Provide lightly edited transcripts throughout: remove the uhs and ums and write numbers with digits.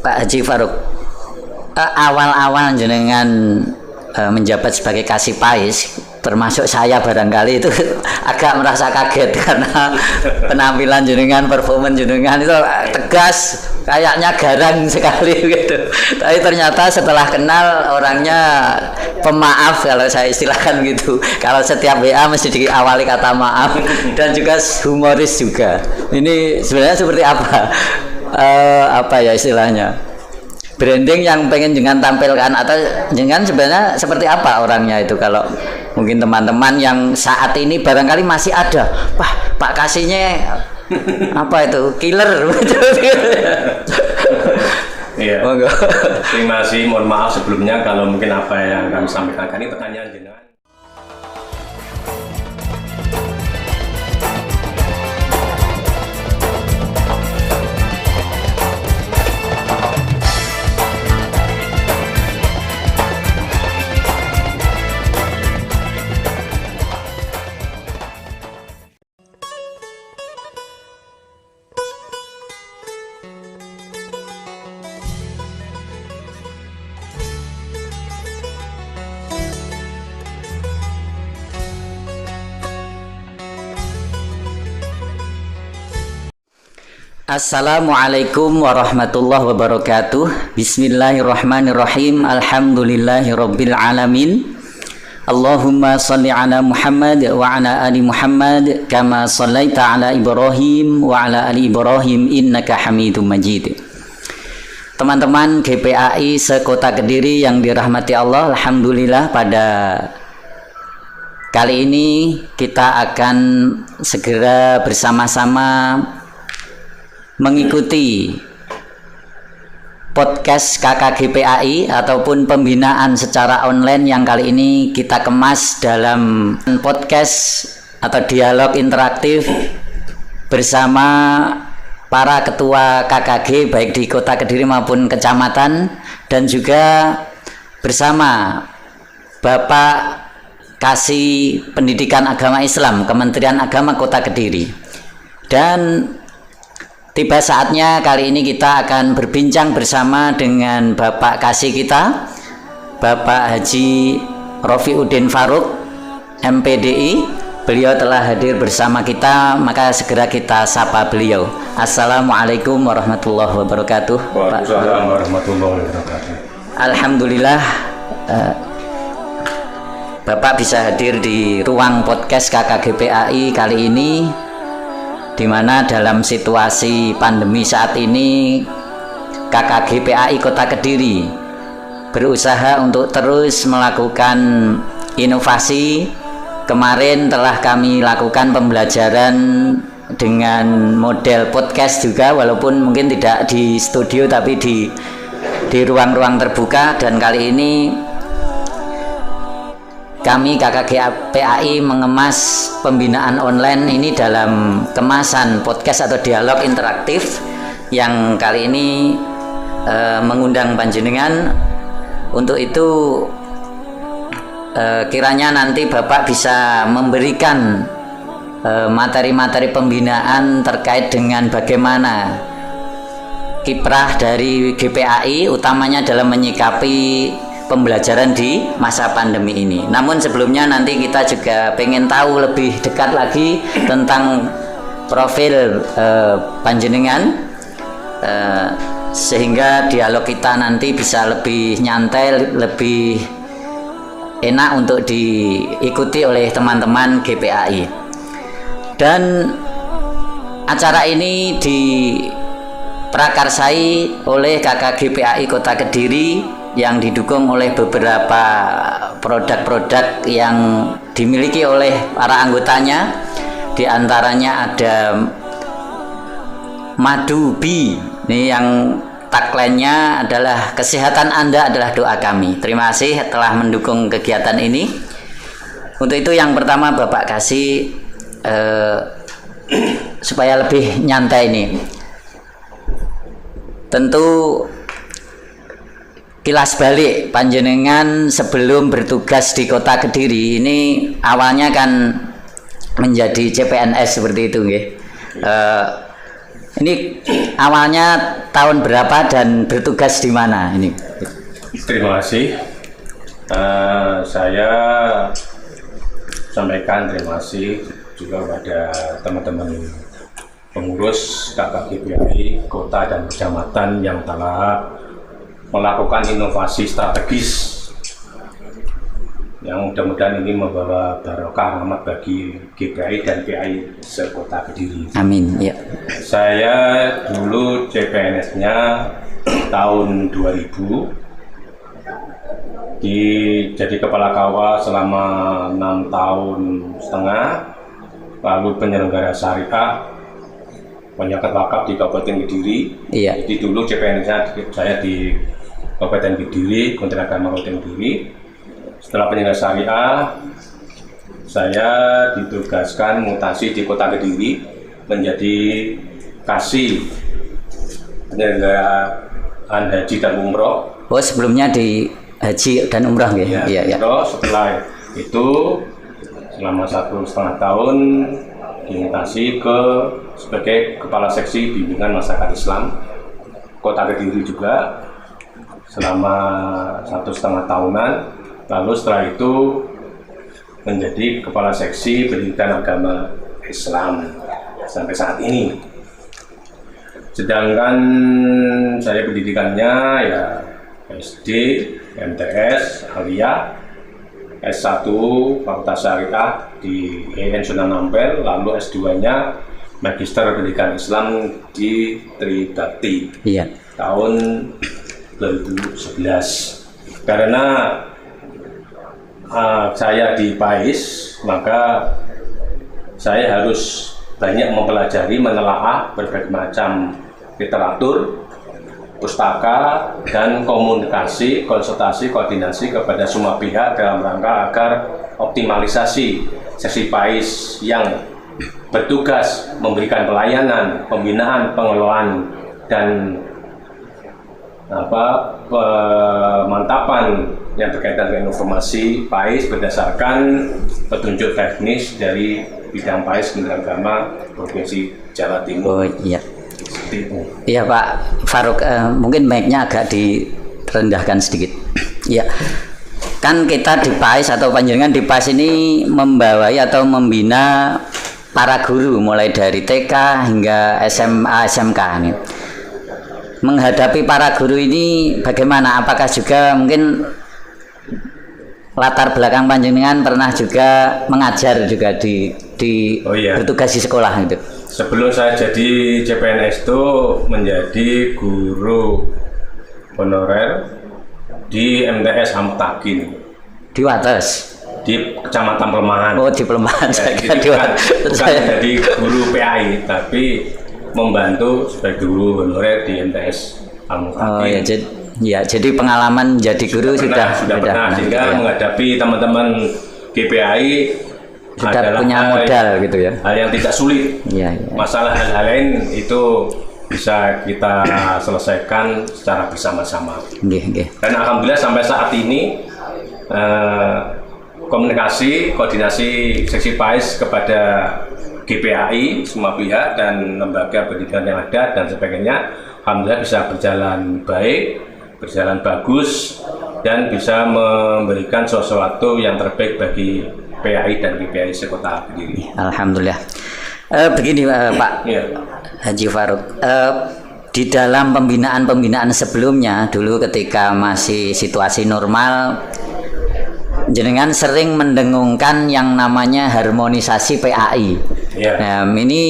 Pak Haji Faruk, awal-awal jenengan menjabat sebagai Kasipais, termasuk saya barangkali itu agak merasa kaget karena penampilan jenengan, performance jenengan itu tegas, kayaknya garang sekali gitu. Tapi ternyata setelah kenal orangnya pemaaf kalau saya istilahkan gitu. Kalau setiap WA mesti diawali kata maaf dan juga humoris juga. Ini sebenarnya seperti apa? Apa ya istilahnya? Branding yang pengen jangan tampilkan atau jangan sebenarnya seperti apa orangnya itu, kalau mungkin teman-teman yang saat ini barangkali masih ada, Pak Kasihnya apa itu killer iya. Terima kasih, mohon maaf sebelumnya kalau mungkin apa yang kami sampaikan ini pertanyaan jenengan. Assalamualaikum warahmatullahi wabarakatuh. Bismillahirrahmanirrahim. Alhamdulillahirabbil alamin. Allahumma shalli ala Muhammad wa ala ali Muhammad kama shallaita ala Ibrahim wa ala ali Ibrahim innaka Hamidum Majid. Teman-teman GPAI sekota Kediri yang dirahmati Allah, alhamdulillah pada kali ini kita akan segera bersama-sama mengikuti podcast KKGPAI ataupun pembinaan secara online yang kali ini kita kemas dalam podcast atau dialog interaktif bersama para ketua KKG baik di Kota Kediri maupun kecamatan, dan juga bersama Bapak Kasih Pendidikan Agama Islam Kementerian Agama Kota Kediri. Dan tiba saatnya kali ini kita akan berbincang bersama dengan Bapak Kasih kita, Bapak Haji Rofiuddin Faruk, MPDI. Beliau telah hadir bersama kita, maka segera kita sapa beliau. Assalamualaikum warahmatullahi wabarakatuh. Waalaikumsalam warahmatullahi wabarakatuh. Alhamdulillah, Bapak bisa hadir di ruang podcast KKGPAI kali ini, di mana dalam situasi pandemi saat ini KKGPAI Kota Kediri berusaha untuk terus melakukan inovasi. Kemarin telah kami lakukan pembelajaran dengan model podcast juga, walaupun mungkin tidak di studio tapi di ruang-ruang terbuka, dan kali ini kami KKGPAI mengemas pembinaan online ini dalam kemasan podcast atau dialog interaktif yang kali ini mengundang panjenengan. Untuk itu kiranya nanti Bapak bisa memberikan materi-materi pembinaan terkait dengan bagaimana kiprah dari GPAI utamanya dalam menyikapi pembelajaran di masa pandemi ini. Namun sebelumnya nanti kita juga pengen tahu lebih dekat lagi tentang profil panjenengan, sehingga dialog kita nanti bisa lebih nyantai, lebih enak untuk diikuti oleh teman-teman GPAI. Dan acara ini diprakarsai oleh KKGPAI Kota Kediri yang didukung oleh beberapa produk-produk yang dimiliki oleh para anggotanya. Di antaranya ada Madu Bi, ini yang tagline-nya adalah kesehatan Anda adalah doa kami. Terima kasih telah mendukung kegiatan ini. Untuk itu yang pertama Bapak Kasih, supaya lebih nyantai ini, tentu kilas balik panjenengan sebelum bertugas di Kota Kediri ini awalnya kan menjadi CPNS seperti itu nggih. Ini awalnya tahun berapa dan bertugas di mana ini? Terima kasih. Saya sampaikan terima kasih juga kepada teman-teman pengurus KKGPAI Kota dan Kecamatan yang telah melakukan inovasi strategis yang mudah-mudahan ini membawa barokah rahmat bagi GPAI dan PAI sekota Kediri. Amin. Ya. Saya dulu CPNS-nya tahun 2000, jadi kepala KUA selama 6 tahun setengah, lalu penyelenggara syariah, penyekat wakaf di Kabupaten Kediri. Iya. Jadi dulu CPNS-nya saya di Kabupaten Kediri, Kementerian Agama Kabupaten Kediri. Setelah penyelenggara syariah, saya ditugaskan mutasi di Kota Kediri menjadi kasih penyelenggaraan haji dan umroh. Oh, sebelumnya di haji dan umrah ya? Iya, ya. Setelah itu selama 1,5 tahun dimutasi sebagai Kepala Seksi Bimbingan Masyarakat Islam Kota Kediri juga selama 1,5 tahunan. Lalu setelah itu menjadi Kepala Seksi Pendidikan Agama Islam sampai saat ini. Sedangkan saya pendidikannya ya SD, MTS, Aliyah, S1 Fakultas Syariah di IAIN Sunan Ampel, lalu S2-nya Magister Pendidikan Islam di Tridakti tahun 2011. Karena saya di PAIS, maka saya harus banyak mempelajari, menelaah berbagai macam literatur, pustaka, dan komunikasi, konsultasi, koordinasi kepada semua pihak dalam rangka agar optimalisasi seksi PAIS yang bertugas memberikan pelayanan, pembinaan, pengelolaan, dan pemantapan yang berkaitan dengan informasi PAIS berdasarkan petunjuk teknis dari bidang PAIS Kementerian Agama Provinsi Jawa Timur. Oh iya. Iya Pak Faruk, mungkin mic-nya agak direndahkan sedikit. Iya. Kan kita di PAIS atau panjenengan di PAIS ini membawai atau membina para guru mulai dari TK hingga SMA, SMK ini. Menghadapi para guru ini bagaimana? Apakah juga mungkin latar belakang panjenengan pernah juga mengajar juga di bertugas di sekolah gitu? Sebelum saya jadi CPNS itu menjadi guru honorer di MTS Hamtakin. Di Wates? Di Kecamatan Pelemahan. Oh, di Pelemahan. Ya, bukan jadi guru PAI, tapi membantu sebagai guru honorer di MTS Hamtakin. Oh ya, jadi pengalaman jadi guru sudah pernah, sehingga menghadapi teman-teman GPAI sudah punya modal gitu ya. Hal yang tidak sulit. Ya. Masalah hal-hal lain itu bisa kita selesaikan secara bersama-sama. Dan alhamdulillah sampai saat ini komunikasi, koordinasi seksi PAIS kepada GPAI, semua pihak dan lembaga pendidikan yang ada dan sebagainya, alhamdulillah bisa berjalan baik, berjalan bagus, dan bisa memberikan sesuatu yang terbaik bagi PAI dan GPAI sekota Kediri. Alhamdulillah. Begini Pak Haji Faruk, di dalam pembinaan sebelumnya dulu ketika masih situasi normal, jenengan sering mendengungkan yang namanya harmonisasi PAI. Ini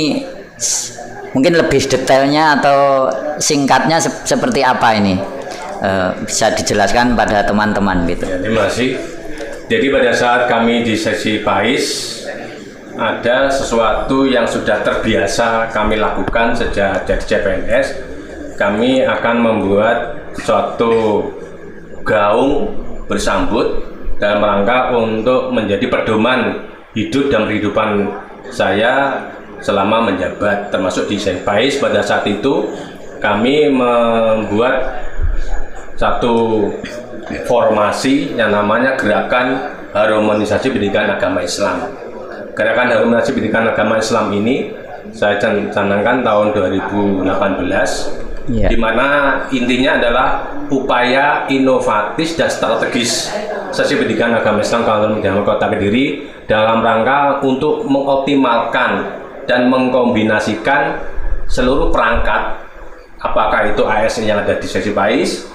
mungkin lebih detailnya atau singkatnya seperti apa ini? Bisa dijelaskan pada teman-teman gitu. Terima kasih. Jadi pada saat kami di sesi PAIS ada sesuatu yang sudah terbiasa kami lakukan sejak jadi CPNS. Kami akan membuat suatu gaung bersambut dalam rangka untuk menjadi pedoman hidup dan kehidupan saya selama menjabat, termasuk di PAIS. Pada saat itu kami membuat satu formasi yang namanya Gerakan Harmonisasi Pendidikan Agama Islam. Gerakan Harmonisasi Pendidikan Agama Islam ini saya canangkan tahun 2018, di mana intinya adalah upaya inovatif dan strategis Sesi Pendidikan Agama Islam Kabupaten Mendiang Kota Kediri dalam rangka untuk mengoptimalkan dan mengkombinasikan seluruh perangkat, apakah itu ASN yang ada di Seksi PAIS,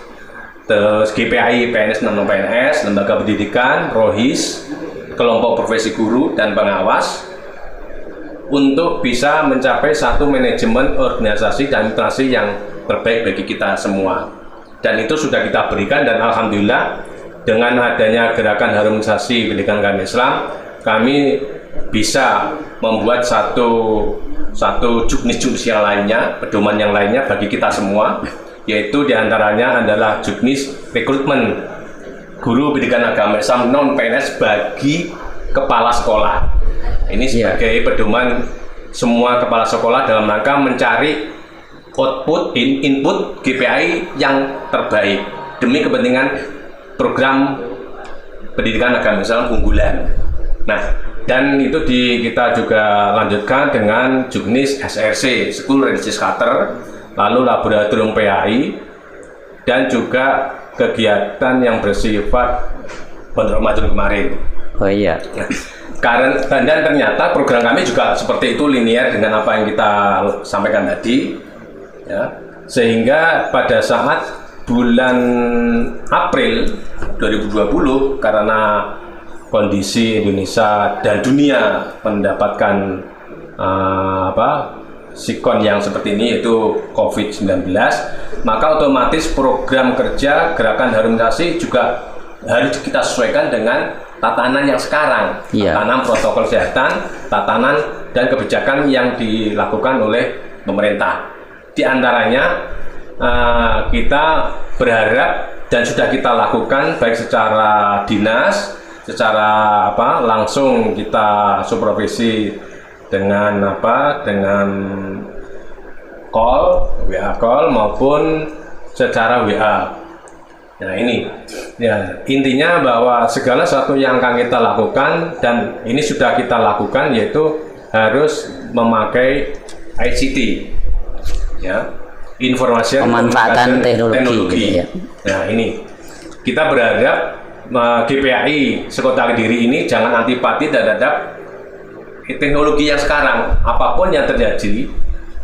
terus GPAI, PNS, non-PNS, lembaga pendidikan, ROHIS, kelompok profesi guru dan pengawas, untuk bisa mencapai satu manajemen organisasi dan administrasi yang terbaik bagi kita semua. Dan itu sudah kita berikan, dan alhamdulillah dengan adanya gerakan harmonisasi pendidikan agama Islam, kami bisa membuat satu juknis yang lainnya, pedoman yang lainnya bagi kita semua, yaitu diantaranya adalah juknis rekrutmen guru pendidikan agama Islam non-PNS bagi kepala sekolah. Ini sebagai pedoman semua kepala sekolah dalam rangka mencari input GPAI yang terbaik demi kepentingan program pendidikan agama Islam unggulan. Nah, dan itu kita juga lanjutkan dengan juknis SRC, School Register, lalu laboratorium PAI, dan juga kegiatan yang bersifat pondok Ramadan kemarin. Oh iya. Dan ternyata program kami juga seperti itu, linear dengan apa yang kita sampaikan tadi, ya. Sehingga pada saat bulan April 2020, karena kondisi Indonesia dan dunia mendapatkan sikon yang seperti ini, yaitu COVID-19, maka otomatis program kerja gerakan harmonisasi juga harus kita sesuaikan dengan tatanan yang sekarang, tatanan protokol kesehatan, tatanan dan kebijakan yang dilakukan oleh pemerintah. Di antaranya kita berharap dan sudah kita lakukan baik secara dinas, secara langsung kita supervisi dengan WA call maupun secara WA. Nah ini, ya intinya bahwa segala sesuatu yang akan kita lakukan, dan ini sudah kita lakukan, yaitu harus memakai ICT, ya, informasi pemanfaatan teknologi. Ya. Nah ini, kita berharap GPAI Sekota Kediri ini jangan antipati terhadap teknologi yang sekarang, apapun yang terjadi.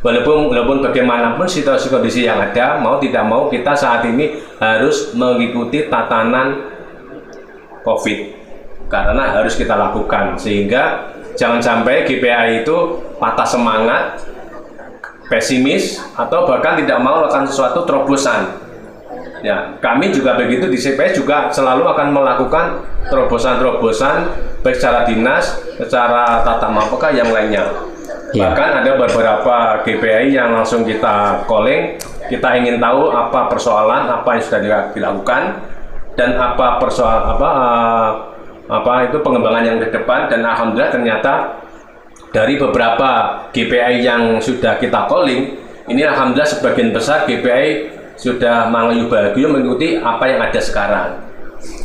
Walaupun bagaimanapun situasi kondisi yang ada, mau tidak mau kita saat ini harus mengikuti tatanan COVID, karena harus kita lakukan, sehingga jangan sampai GPAI itu patah semangat, pesimis, atau bahkan tidak mau melakukan sesuatu terobosan. Ya, kami juga begitu di CPS juga selalu akan melakukan terobosan-terobosan baik secara dinas, secara tata mapaka yang lainnya. Bahkan ada beberapa GPAI yang langsung kita calling, kita ingin tahu apa persoalan, apa yang sudah dilakukan, dan apa itu pengembangan yang ke depan. Dan alhamdulillah ternyata dari beberapa GPAI yang sudah kita calling, ini alhamdulillah sebagian besar GPAI sudah mengikuti apa yang ada sekarang.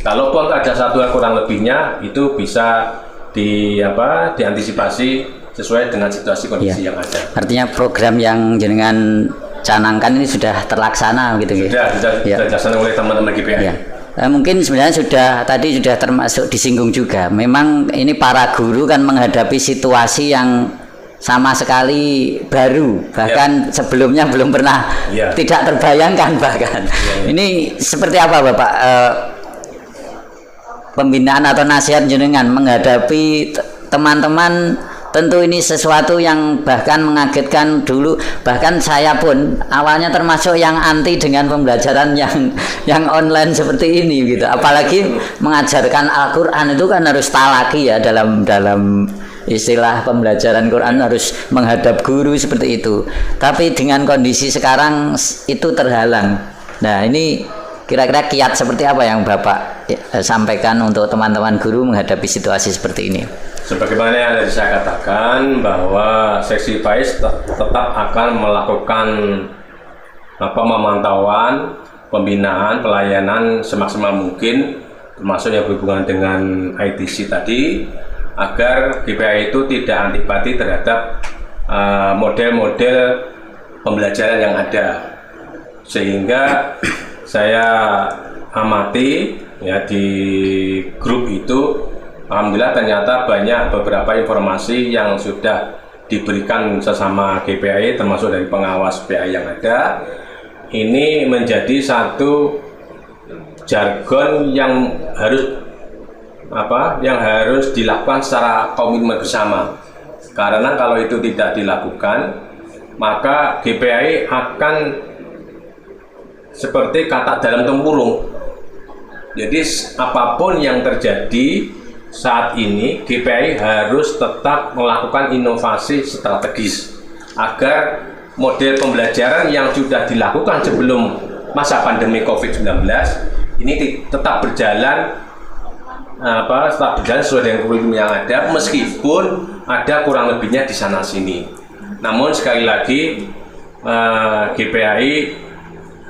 Kalaupun ada satu kurang lebihnya, itu bisa diantisipasi sesuai dengan situasi kondisi yang ada. Artinya program yang jenengan canangkan ini sudah terlaksana gitu. Sudah dilaksanakan oleh teman-teman GPAI. Ya. Mungkin sebenarnya tadi sudah termasuk disinggung juga. Memang ini para guru kan menghadapi situasi yang sama sekali baru, bahkan sebelumnya belum pernah, tidak terbayangkan bahkan. Ini seperti apa Bapak pembinaan atau nasihat jenengan menghadapi teman-teman? Tentu ini sesuatu yang bahkan mengagetkan dulu, bahkan saya pun awalnya termasuk yang anti dengan pembelajaran yang online seperti ini gitu. Apalagi mengajarkan Al-Qur'an itu kan harus talaki ya, dalam istilah pembelajaran Quran harus menghadap guru seperti itu. Tapi dengan kondisi sekarang itu terhalang. Nah, ini kira-kira kiat seperti apa yang Bapak sampaikan untuk teman-teman guru menghadapi situasi seperti ini? Sebagaimana yang tadi saya katakan, bahwa Seksi PAIS tetap akan melakukan pemantauan, pembinaan, pelayanan semaksimal mungkin, termasuk yang berhubungan dengan ITC tadi, agar GPAI itu tidak antipati terhadap model-model pembelajaran yang ada, sehingga saya amati ya di grup itu, alhamdulillah ternyata banyak beberapa informasi yang sudah diberikan sesama GPAI, termasuk dari pengawas PAI yang ada. Ini menjadi satu jargon yang harus dilakukan secara komitmen bersama. Karena kalau itu tidak dilakukan, maka GPAI akan seperti kata dalam tempurung. Jadi apapun yang terjadi saat ini, GPAI harus tetap melakukan inovasi strategis agar model pembelajaran yang sudah dilakukan sebelum masa pandemi COVID-19 ini tetap berjalan sesuai dengan kurikulum yang ada, meskipun ada kurang lebihnya di sana sini. Namun sekali lagi GPAI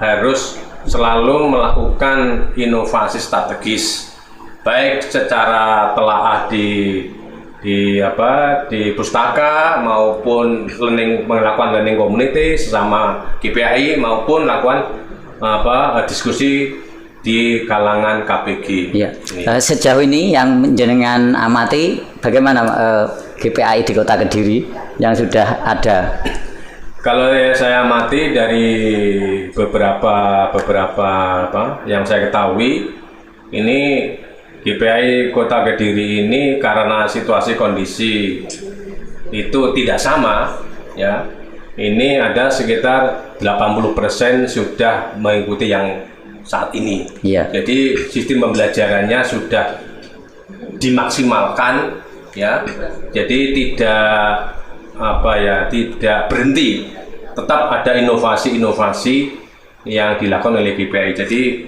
harus selalu melakukan inovasi strategis, baik secara telaah di pustaka maupun melakukan learning community sesama GPAI, maupun melakukan diskusi di kalangan KPG. Ya. Sejauh ini yang jenengan amati, bagaimana GPAI di Kota Kediri yang sudah ada? Kalau saya amati dari beberapa yang saya ketahui, ini GPAI Kota Kediri ini karena situasi kondisi itu tidak sama, ya. Ini ada sekitar 80% sudah mengikuti yang saat ini. Ya. Jadi sistem pembelajarannya sudah dimaksimalkan, ya. Jadi tidak berhenti, tetap ada inovasi-inovasi yang dilakukan oleh GPAI. Jadi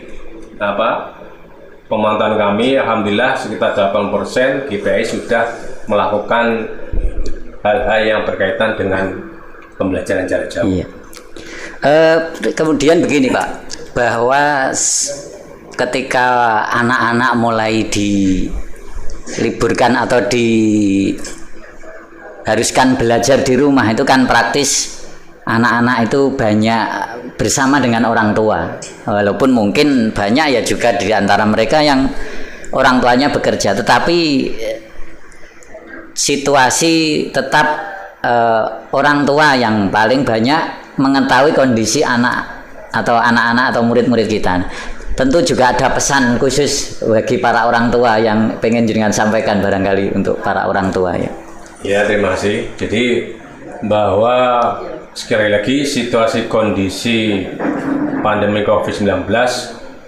pemantauan kami, alhamdulillah sekitar 80% GPAI sudah melakukan hal-hal yang berkaitan dengan pembelajaran jarak jauh. Iya. Kemudian begini Pak, bahwa ketika anak-anak mulai diliburkan atau diharuskan belajar di rumah, itu kan praktis anak-anak itu banyak bersama dengan orang tua, walaupun mungkin banyak ya juga di antara mereka yang orang tuanya bekerja, tetapi situasi tetap orang tua yang paling banyak mengetahui kondisi anak atau anak-anak atau murid-murid kita. Tentu juga ada pesan khusus bagi para orang tua yang pengen jenengan sampaikan barangkali untuk para orang tua ya. Ya, terima kasih. Jadi bahwa sekali lagi situasi kondisi pandemi COVID-19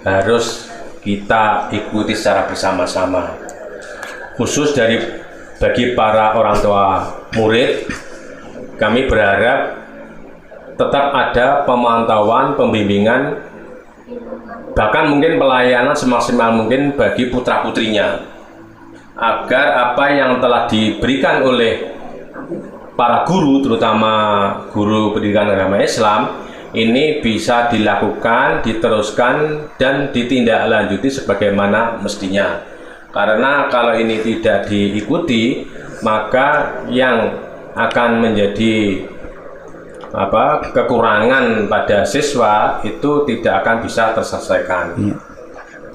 harus kita ikuti secara bersama-sama. Khusus bagi para orang tua murid, kami berharap tetap ada pemantauan, pembimbingan, bahkan mungkin pelayanan semaksimal mungkin bagi putra-putrinya, agar apa yang telah diberikan oleh para guru, terutama guru pendidikan agama Islam, ini bisa dilakukan, diteruskan, dan ditindaklanjuti sebagaimana mestinya. Karena kalau ini tidak diikuti, maka yang akan menjadi kekurangan pada siswa itu tidak akan bisa terselesaikan.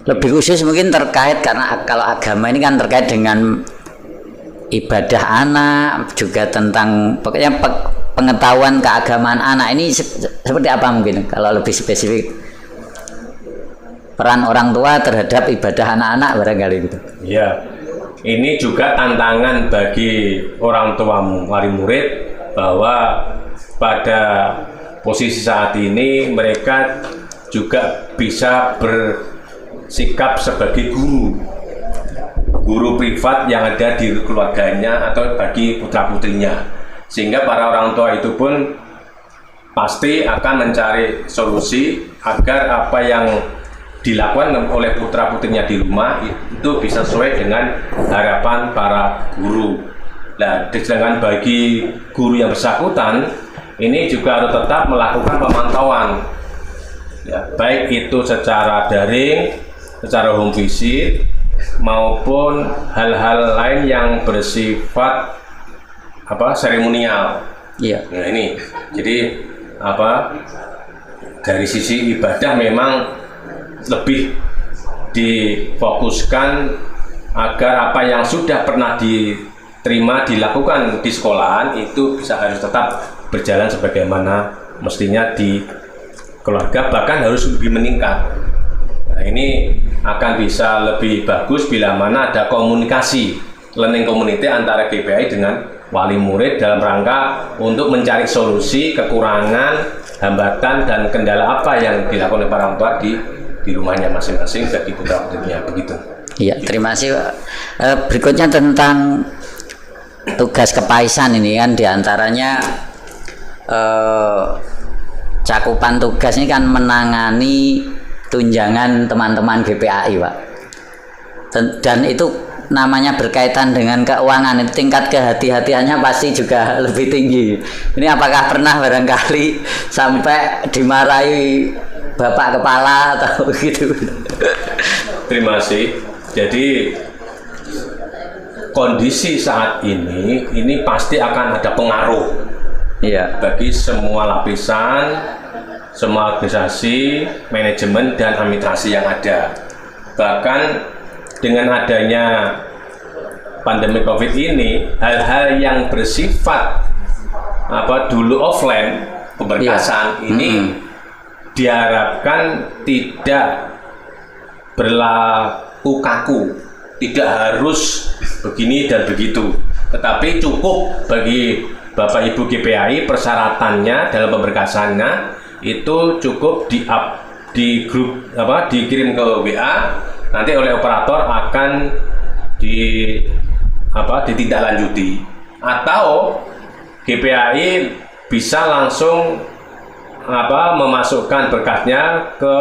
Lebih khusus mungkin terkait, karena kalau agama ini kan terkait dengan ibadah anak, juga tentang pokoknya pengetahuan keagamaan anak ini seperti apa mungkin kalau lebih spesifik peran orang tua terhadap ibadah anak-anak barangkali gitu. Ya, ini juga tantangan bagi orang tua wali murid, bahwa pada posisi saat ini mereka juga bisa bersikap sebagai guru privat yang ada di keluarganya atau bagi putra-putrinya, sehingga para orang tua itu pun pasti akan mencari solusi agar apa yang dilakukan oleh putra-putrinya di rumah itu bisa sesuai dengan harapan para guru. Nah, sedangkan bagi guru yang bersangkutan ini juga harus tetap melakukan pemantauan, ya, baik itu secara daring, secara home visit, maupun hal-hal lain yang bersifat seremonial. Iya. Nah ini, jadi dari sisi ibadah memang lebih difokuskan agar apa yang sudah pernah diterima dilakukan di sekolahan itu harus tetap berjalan sebagaimana mestinya di keluarga, bahkan harus lebih meningkat. Nah, ini akan bisa lebih bagus bila mana ada komunikasi learning community antara GPAI dengan wali murid dalam rangka untuk mencari solusi kekurangan, hambatan dan kendala apa yang dilakukan oleh para orang tua di rumahnya masing-masing bagi putra putrinya, begitu. Iya, terima kasih. Berikutnya tentang tugas kepaisan ini kan diantaranya cakupan tugas ini kan menangani tunjangan teman-teman GPAI, Pak. Dan itu namanya berkaitan dengan keuangan, itu tingkat kehati-hatiannya pasti juga lebih tinggi. Ini apakah pernah barangkali sampai dimarahi Bapak Kepala atau gitu? Terima kasih. Jadi kondisi saat ini pasti akan ada pengaruh bagi semua lapisan, semua organisasi, manajemen dan administrasi yang ada. Bahkan dengan adanya pandemi COVID ini, hal-hal yang bersifat dulu offline pemberkasan ini diharapkan tidak berlaku kaku, tidak harus begini dan begitu, tetapi cukup bagi Bapak Ibu GPAI persyaratannya dalam pemberkasannya itu cukup di grup dikirim ke WA, nanti oleh operator akan ditindaklanjuti, atau GPAI bisa langsung memasukkan berkasnya ke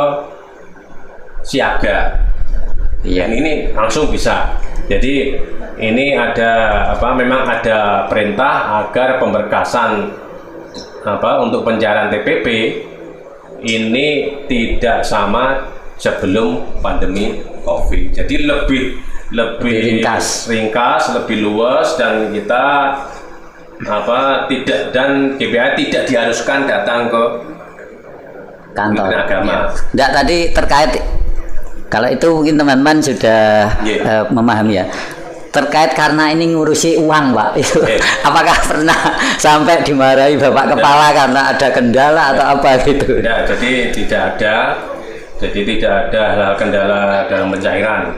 siaga. Dan ini langsung bisa. Jadi ini memang ada perintah agar pemberkasan untuk pencairan TPP ini tidak sama sebelum pandemi COVID. Jadi lebih ringkas, lebih luas, dan kita GPAI tidak diharuskan datang ke kantor agama. Enggak, tadi terkait, kalau itu mungkin teman-teman sudah memahami ya, terkait karena ini ngurusi uang, Pak. Itu apakah pernah sampai dimarahi Bapak Kepala karena ada kendala atau apa gitu? Tidak, jadi tidak ada hal kendala dalam pencairan,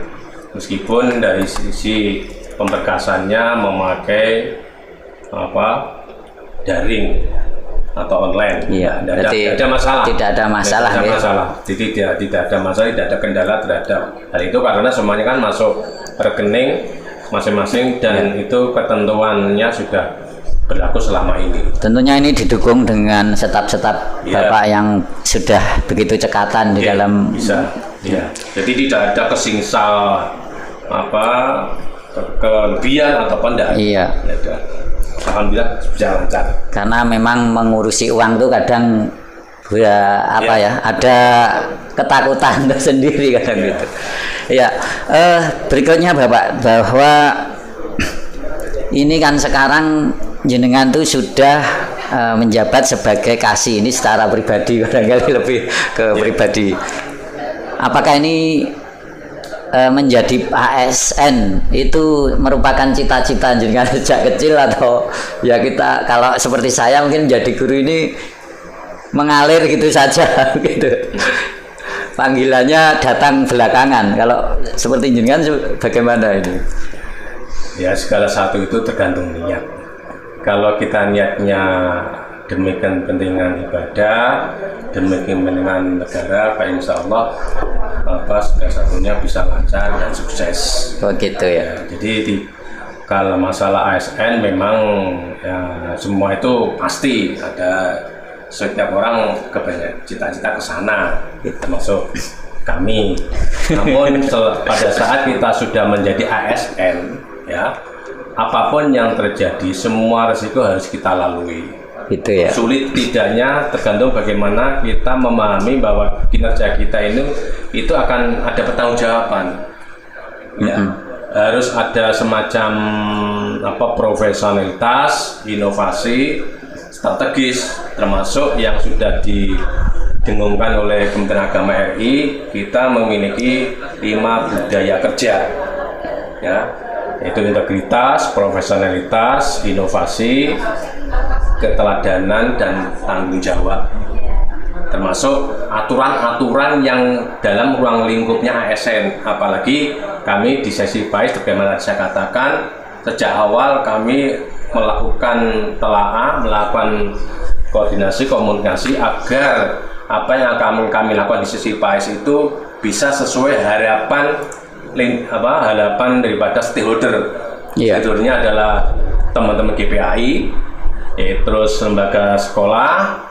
meskipun dari sisi pemberkasannya memakai daring atau online. Iya, tidak ada masalah. Tidak ada masalah. Jadi tidak ada masalah, tidak ada kendala terhadap hal itu, karena semuanya kan masuk rekening masing-masing dan itu ketentuannya sudah berlaku selama ini. Tentunya ini didukung dengan staf-staf Bapak yang sudah begitu cekatan di dalam. Bisa. Ya. Jadi tidak ada kesingsal kelebihan ataupun tidak. Iya. Alhamdulillah berjalan lancar. Karena memang mengurusi uang itu kadang ada ketakutan tersendiri kadang gitu. Ya, berikutnya Bapak, bahwa ini kan sekarang jenengan tuh sudah menjabat sebagai kasih, ini secara pribadi, kadang-kadang lebih ke pribadi. Apakah ini menjadi ASN itu merupakan cita-cita jenengan sejak kecil, atau ya kita kalau seperti saya mungkin menjadi guru ini mengalir gitu saja gitu, panggilannya datang belakangan. Kalau seperti jenengan bagaimana ini? Ya, segala satu itu tergantung niat. Kalau kita niatnya demi kepentingan ibadah, demi kepentingan negara, Pak, insya Allah segala satunya bisa lancar dan sukses. Begitu ya. Jadi kalau masalah ASN memang semua itu pasti ada, setiap orang kebanyakan cita-cita ke sana, termasuk kami. Namun pada saat kita sudah menjadi ASN, apapun yang terjadi, semua resiko harus kita lalui. Gitu ya. Sulit tidaknya tergantung bagaimana kita memahami bahwa kinerja kita itu akan ada pertanggungjawaban. Harus ada semacam profesionalitas, inovasi, strategis, termasuk yang sudah didengungkan oleh Kementerian Agama RI. Kita memiliki 5 budaya kerja, ya, yaitu integritas, profesionalitas, inovasi, keteladanan, dan tanggung jawab, termasuk aturan-aturan yang dalam ruang lingkupnya ASN. Apalagi kami di sesi PAIS, bagaimana saya katakan, sejak awal kami melakukan telaah, melakukan koordinasi, komunikasi agar apa yang kami lakukan di sesi PAIS itu bisa sesuai harapan daripada stakeholder. Stakeholdernya adalah teman-teman GPAI, terus lembaga sekolah,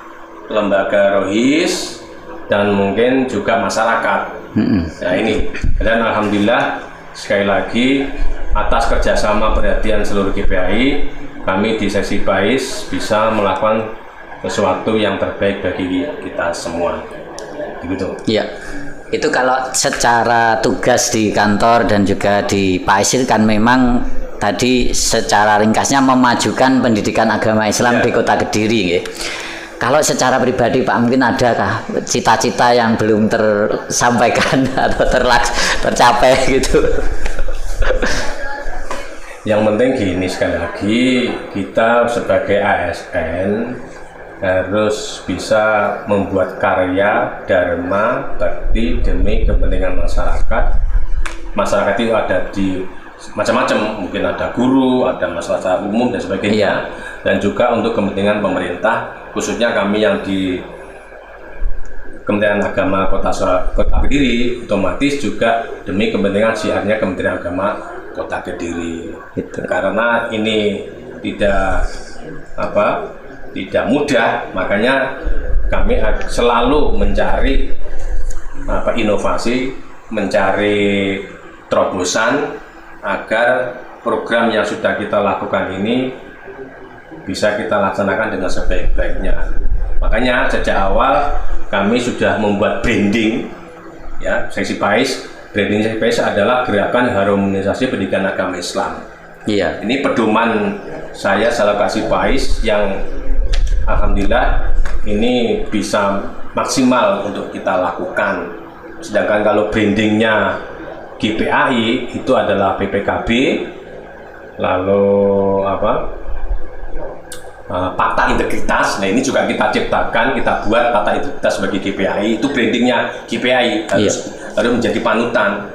lembaga rohis, dan mungkin juga masyarakat. Nah ini, dan alhamdulillah sekali lagi atas kerjasama perhatian seluruh GPAI, kami di sesi PAIS bisa melakukan sesuatu yang terbaik bagi kita semua. Begitu. Iya. Itu kalau secara tugas di kantor dan juga di PAIS kan memang tadi secara ringkasnya memajukan pendidikan agama Islam di Kota Kediri, ya. Kalau secara pribadi Pak, mungkin adakah cita-cita yang belum tersampaikan atau tercapai gitu? Yang penting gini, sekali lagi kita sebagai ASN harus bisa membuat karya dharma bakti demi kepentingan masyarakat. Masyarakat itu ada di macam-macam, mungkin ada guru, ada masyarakat umum dan sebagainya, dan juga untuk kepentingan pemerintah, khususnya kami yang di Kementerian Agama Kota Kediri, otomatis juga demi kepentingan siarnya Kementerian Agama Kota Kediri. Karena ini tidak mudah, makanya kami selalu mencari inovasi, mencari terobosan agar program yang sudah kita lakukan ini bisa kita laksanakan dengan sebaik-baiknya. Makanya sejak awal kami sudah membuat branding, ya, sesi PAIS. Branding sesi PAIS adalah Gerakan Harmonisasi Pendidikan Agama Islam. Iya. Ini pedoman saya kasih PAIS yang alhamdulillah ini bisa maksimal untuk kita lakukan. Sedangkan kalau brandingnya GPAI itu adalah PPKB, lalu Fakta Integritas. Nah ini juga kita ciptakan, kita buat Fakta Integritas sebagai GPAI. Itu brandingnya GPAI harus menjadi panutan.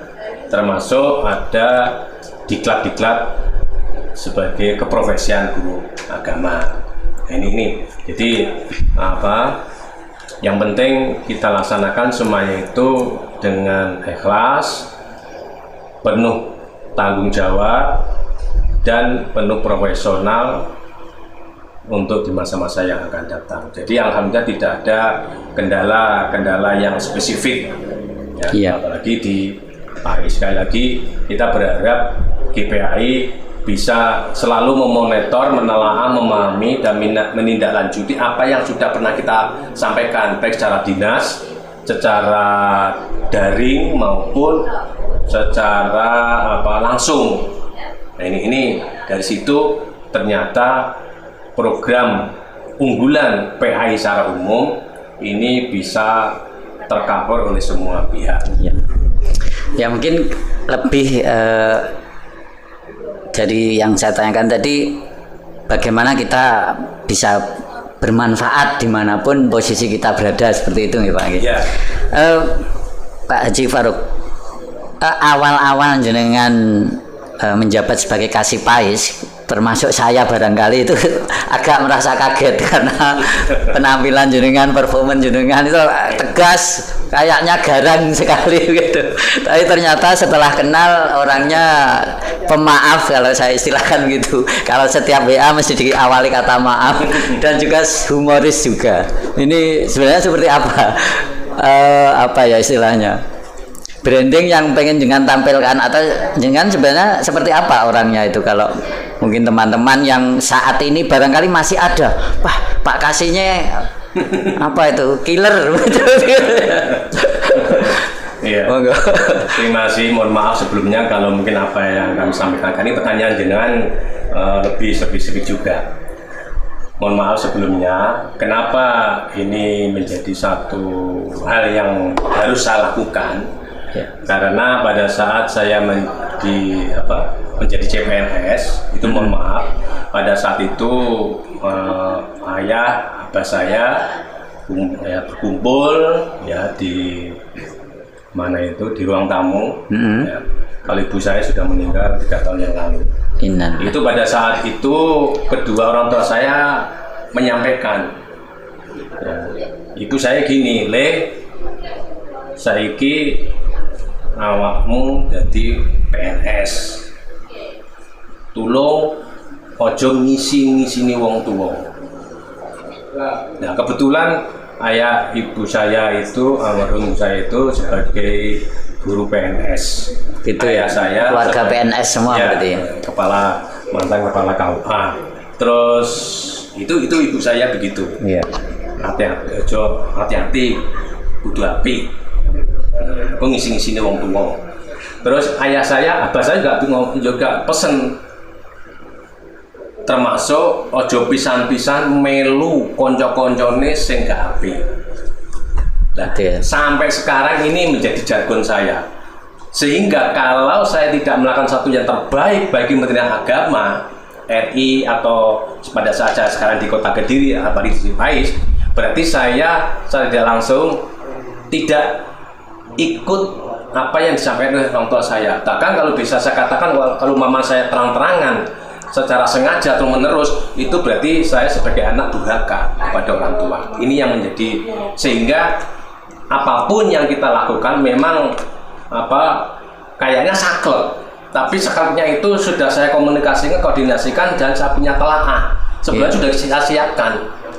Termasuk ada diklat-diklat sebagai keprofesian guru agama. Nah, ini. Jadi yang penting kita laksanakan semuanya itu dengan ikhlas, penuh tanggung jawab, dan penuh profesional untuk di masa-masa yang akan datang. Jadi alhamdulillah tidak ada kendala yang spesifik, ya. Apalagi di PAIS. Sekali lagi kita berharap GPAI bisa selalu memonitor, menelaah, memahami, dan menindaklanjuti apa yang sudah pernah kita sampaikan, baik secara dinas, secara daring maupun secara langsung. Nah ini dari situ ternyata program unggulan PAI secara umum ini bisa tercover oleh semua pihak. Ya mungkin lebih dari yang saya tanyakan tadi, bagaimana kita bisa bermanfaat dimanapun posisi kita berada, seperti itu ya Pak. Ya. Pak Haji Farouk, awal-awal jenengan menjabat sebagai Kasih PAIS, termasuk saya barangkali itu agak merasa kaget karena penampilan jenengan, performa jenengan itu tegas, kayaknya garang sekali gitu. Tapi ternyata setelah kenal orangnya pemaaf, kalau saya istilahkan gitu. Kalau setiap WA mesti diawali kata maaf, dan juga humoris juga. Ini sebenarnya seperti apa? Apa ya istilahnya? Branding yang pengen jangan tampilkan, atau jangan sebenarnya seperti apa orangnya itu? Kalau mungkin teman-teman yang saat ini barangkali masih ada, wah Pak Kasihnya apa itu killer Iya. Terima kasih, mohon maaf sebelumnya kalau mungkin apa yang kami sampaikan ini pertanyaan jenengan lebih spesifik juga. mohon maaf sebelumnya, kenapa ini menjadi satu hal yang harus saya lakukan? Ya. Karena pada saat saya menjadi CPNS, itu mohon maaf, pada saat itu ayah, abah saya berkumpul ya di mana itu, di ruang tamu. Ya. Kalau ibu saya sudah meninggal 3 tahun yang lalu. Itu pada saat itu kedua orang tua saya menyampaikan, ya, ibu saya gini, Le, saiki awakmu jadi PNS, tulung ojo ngisi-ngisini wong tua. Nah kebetulan ayah ibu saya itu, almarhum saya itu sebagai guru PNS. Gitu ya, saya keluarga PNS semua ya, berarti. Mantan kepala KUA. Terus itu ibu saya begitu. Iya. Hati-hati, kudu api. Aku ngisi-ngisini wong tua. Terus ayah saya, abah saya juga pesen, termasuk ojo pisan-pisan melu konco-koncone sing gak api. Nah, sampai sekarang ini menjadi jargon saya. Sehingga kalau saya tidak melakukan satu yang terbaik bagi Kementerian Agama RI atau pada saat saya sekarang di Kota Kediri atau di Pais, berarti saya tidak langsung tidak ikut apa yang disampaikan oleh orang tua saya. Bahkan kalau bisa saya katakan, kalau mama saya terang-terangan secara sengaja atau menerus, itu berarti saya sebagai anak durhaka kepada orang tua. Ini yang menjadi, sehingga apapun yang kita lakukan memang kayaknya saklek, tapi sakleknya itu sudah saya komunikasikan, koordinasikan, dan saya punya telaah. Sebenarnya sudah saya siapkan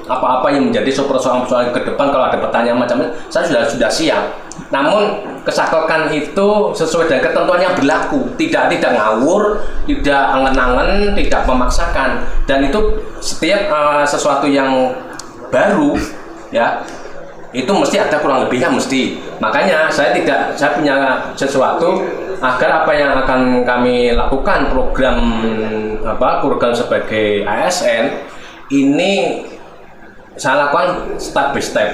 apa-apa yang menjadi persoalan-persoalan ke depan. Kalau ada pertanyaan macam-macam, saya sudah siap. Namun kesaklekan itu sesuai dengan ketentuan yang berlaku, tidak ngawur, tidak angen-angen, tidak memaksakan. Dan itu setiap sesuatu yang baru, ya, itu mesti ada kurang lebihnya, mesti. Makanya saya punya sesuatu agar apa yang akan kami lakukan, program sebagai ASN ini saya lakukan step by step.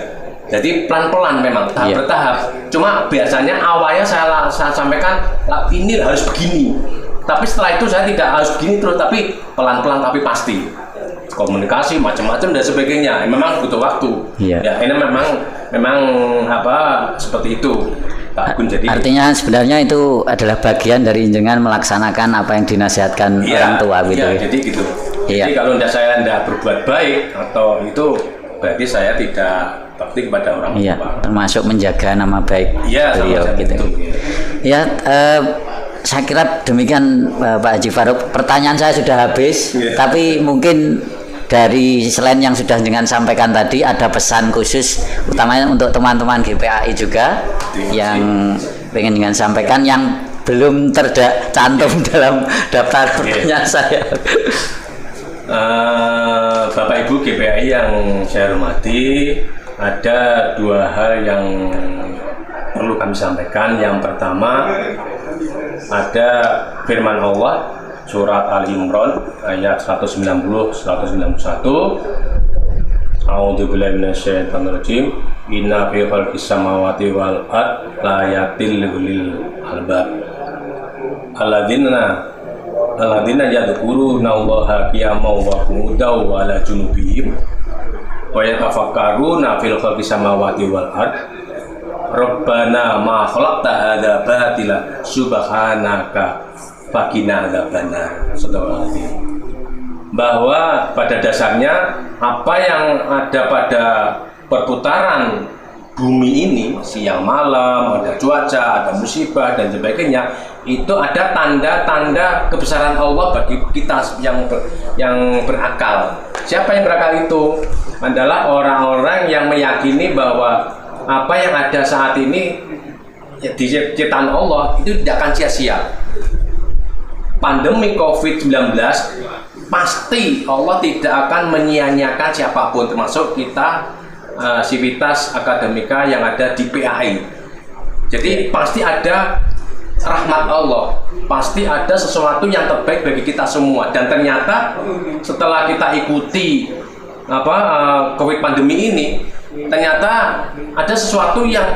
Jadi pelan-pelan, memang tahap bertahap. Cuma biasanya awalnya saya sampaikan ini harus begini. Tapi setelah itu saya tidak harus begini terus, tapi pelan-pelan tapi pasti. Komunikasi macam-macam dan sebagainya, memang butuh waktu. Ya, ini memang seperti itu, Pak Gun. Jadi artinya sebenarnya itu adalah bagian dari jenengan melaksanakan apa yang dinasihatkan orang tua gitu. Iya, jadi gitu. Jadi kalau saya tidak berbuat baik atau itu, berarti saya tidak bakti kepada orang tua. Termasuk menjaga nama baik beliau gitu. Saya kira demikian Pak Haji Farouk. Pertanyaan saya sudah habis, tapi mungkin dari selain yang sudah dengan sampaikan tadi, ada pesan khusus utamanya untuk teman-teman GPAI juga yang pengen dengan sampaikan yang belum tercantum dalam daftar pertanyaan saya. Bapak Ibu GPAI yang saya hormati, ada 2 hal yang perlu kami sampaikan. Yang pertama, ada firman Allah surat Ali Imran ayat 190-191. A'udzubillahi minasyaitonirrajim. Inna fi khalqis samawati wal ard laayatil liulil albab. Alladzina yadhkuruna Allaha qiyaman wa qu'udan wa 'ala junubihim wa yatafakkaruna fil khalqis samawati wal ard. Rabbana ma khalaqta hadza batila subhanaka faqina adzabannar. Bahwa pada dasarnya apa yang ada pada perputaran bumi ini, siang malam, ada cuaca, ada musibah dan sebagainya, itu ada tanda-tanda kebesaran Allah bagi kita yang berakal. Siapa yang berakal itu? Adalah orang-orang yang meyakini bahwa apa yang ada saat ini di ciptaan Allah itu tidak akan sia-sia. Pandemi COVID-19 pasti Allah tidak akan menyia-nyiakan siapapun, termasuk kita sivitas akademika yang ada di PAI. Jadi pasti ada rahmat Allah, pasti ada sesuatu yang terbaik bagi kita semua. Dan ternyata setelah kita ikuti COVID pandemi ini, ternyata ada sesuatu yang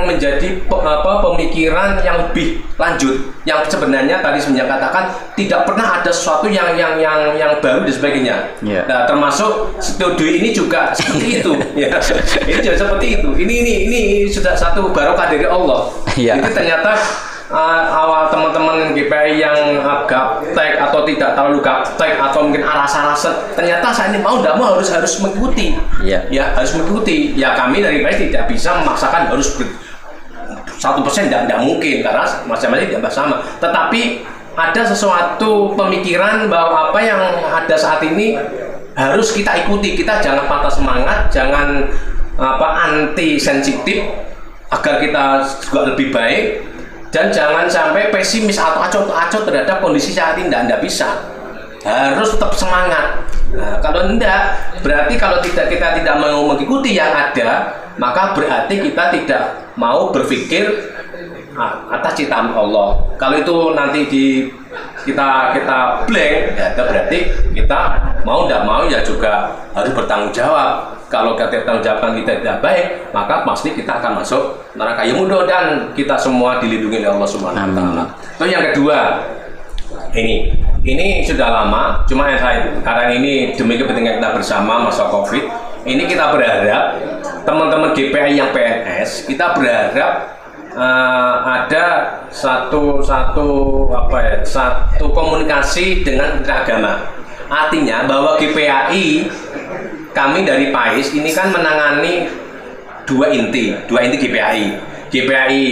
menjadi pemikiran yang lebih lanjut, yang sebenarnya tadi sebenarnya katakan tidak pernah ada sesuatu yang baru dan sebagainya. Yeah. Nah, termasuk studi ini juga seperti itu. Ya. Ini juga seperti itu. Ini sudah satu barokah dari Allah. Yeah. Jadi ternyata awal teman-teman GPI yang gaptek atau tidak terlalu gaptek atau mungkin rasa-rasa, ternyata saya ini mau tidak mau harus mengikuti. Yeah. Ya harus mengikuti. Ya kami dari PAIS tidak bisa memaksakan harus 100%, tidak mungkin karena masing-masing tidak sama. Tetapi ada sesuatu pemikiran bahwa apa yang ada saat ini harus kita ikuti. Kita jangan patah semangat, jangan anti sensitif agar kita juga lebih baik. Dan jangan sampai pesimis atau acuh terhadap kondisi saat ini, tidak bisa. Harus tetap semangat. Nah, kalau tidak, berarti kalau kita tidak mau mengikuti yang ada, maka berarti kita tidak mau berpikir atas ciptaan Allah. Kalau itu nanti kita blank, ya berarti kita mau tidak mau ya juga harus bertanggung jawab. Kalau tanggung jawab kita tidak baik, maka pasti kita akan masuk neraka. Ya mudah-mudahan kita semua dilindungi oleh Allah Subhanahu wa taala. Terus yang kedua, ini sudah lama, cuma sekarang ini demi kepentingan kita bersama masa Covid, ini kita berharap teman-teman GPI yang PNS, kita berharap ada satu komunikasi dengan agama. Artinya bahwa GPI, kami dari PAIS ini kan menangani dua inti GPI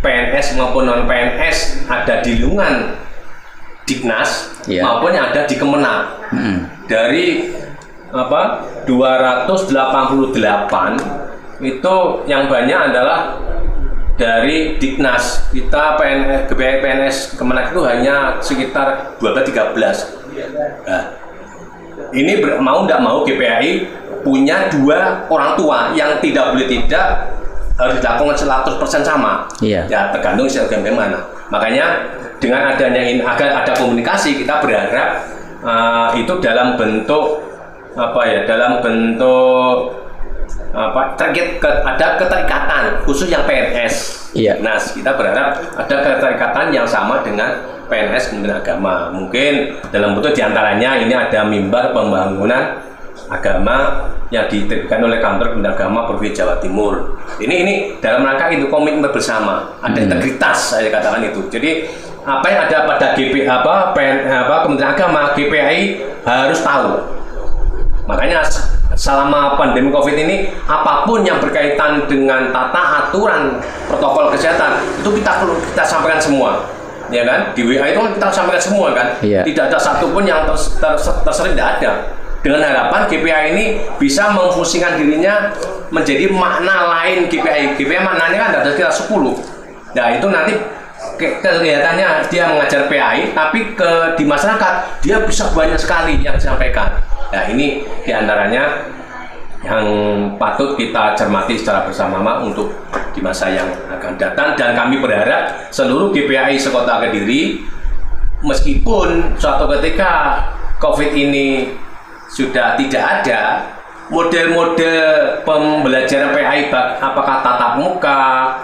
PNS maupun non PNS ada di lingkungan Dignas maupun yang ada di Kemenang. Dari 288 itu yang banyak adalah dari Dignas. Kita GPI PNS Kemenang itu hanya sekitar 12-13. Nah, ini mau tidak mau GPI punya dua orang tua yang tidak boleh tidak harus dilakukan 100% sama. Yeah. Ya tergantung bagaimana. Makanya dengan adanya ini agar ada komunikasi, kita berharap itu dalam bentuk ada keterikatan khusus yang PNS. Yeah. Nah, kita berharap ada keterikatan yang sama dengan PNS Kementerian Agama. Mungkin dalam bentuk diantaranya ini ada mimbar pembangunan agama yang diterbitkan oleh kantor Kementerian Agama Provinsi Jawa Timur. Ini dalam rangka itu komitmen bersama, ada integritas saya katakan itu. Jadi apa yang ada pada Kementerian Agama, GPI harus tahu. Makanya selama pandemi Covid ini, apapun yang berkaitan dengan tata aturan protokol kesehatan itu kita sampaikan semua, ya kan? Di WA itu kita sampaikan semua kan? Yeah. Tidak ada satupun yang terselit, tidak ada. Dengan harapan GPI ini bisa memfungsikan dirinya menjadi makna lain GPI. GPI maknanya kan ada sekitar 10. Nah itu nanti kelihatannya dia mengajar PAI, tapi di masyarakat dia bisa banyak sekali yang disampaikan. Nah ini diantaranya yang patut kita cermati secara bersama-sama untuk di masa yang akan datang. Dan kami berharap seluruh GPI sekota Kediri, meskipun suatu ketika COVID ini sudah tidak ada, model-model pembelajaran PAI apakah tatap muka,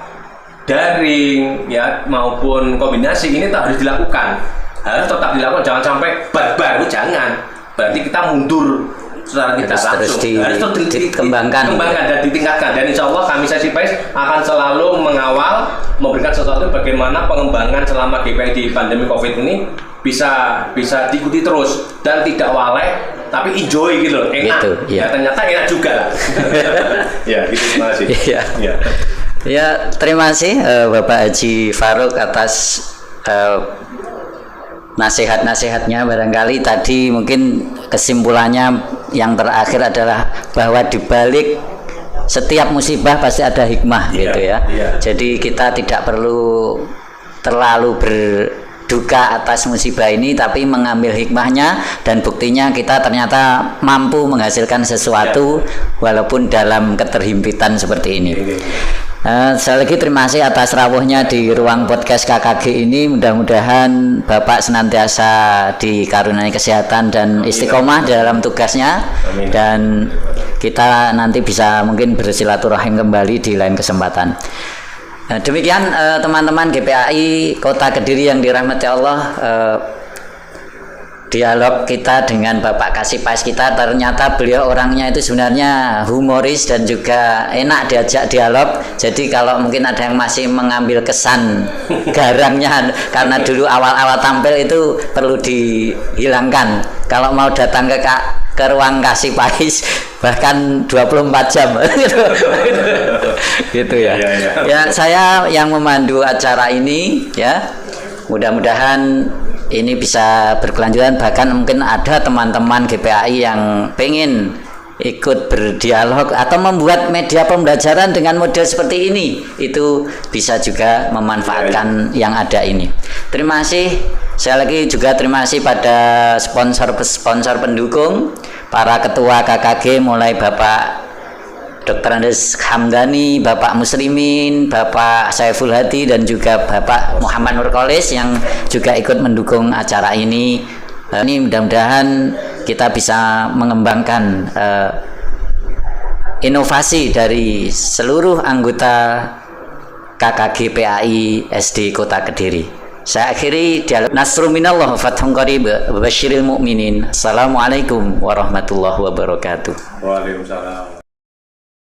daring, ya maupun kombinasi ini harus dilakukan, harus tetap dilakukan. Jangan sampai baru jangan, berarti kita mundur secara tidak langsung. Harus dikembangkan dan ditingkatkan. Dan insya Allah kami sesi PAIS akan selalu mengawal, memberikan sesuatu bagaimana pengembangan selama GPI di pandemi COVID ini bisa diikuti terus dan tidak walek, tapi enjoy gitu loh, enak. Gitu, ya. Ya, ternyata enak juga lah. Ya, gitu, terima kasih. Ya. Ya. Ya, terima kasih Bapak Haji Farouk atas nasihat-nasihatnya. Barangkali tadi mungkin kesimpulannya yang terakhir adalah bahwa di balik setiap musibah pasti ada hikmah, gitu ya. Jadi kita tidak perlu terlalu berduka atas musibah ini, tapi mengambil hikmahnya, dan buktinya kita ternyata mampu menghasilkan sesuatu walaupun dalam keterhimpitan seperti ini. Sekali lagi terima kasih atas rawuhnya di ruang podcast KKG ini. Mudah-mudahan Bapak senantiasa dikaruniai kesehatan dan istiqomah dalam tugasnya. Amin. Dan kita nanti bisa mungkin bersilaturahim kembali di lain kesempatan. Demikian teman-teman GPAI Kota Kediri yang dirahmati Allah, dialog kita dengan Bapak Kasih Pais kita. Ternyata beliau orangnya itu sebenarnya humoris dan juga enak diajak dialog. Jadi kalau mungkin ada yang masih mengambil kesan garangnya karena dulu awal-awal tampil itu perlu dihilangkan. Kalau mau datang ke ruang Kasih Pais bahkan 24 jam gitu ya. Ya, saya yang memandu acara ini ya. Mudah-mudahan ini bisa berkelanjutan, bahkan mungkin ada teman-teman GPAI yang pengen ikut berdialog atau membuat media pembelajaran dengan model seperti ini, itu bisa juga memanfaatkan yang ada ini. Terima kasih. Saya lagi juga terima kasih pada sponsor pendukung, para ketua KKG mulai Bapak Dr. Andes Hamdani, Bapak Muslimin, Bapak Saiful Hadi, dan juga Bapak Muhammad Nurkolis yang juga ikut mendukung acara ini. Ini mudah-mudahan kita bisa mengembangkan inovasi dari seluruh anggota KKG PAI SD Kota Kediri. Saya akhiri dialog. Nasrun minallah wa fathun qarib wa basyiril mu'minin. Assalamualaikum warahmatullahi wabarakatuh. Waalaikumsalam.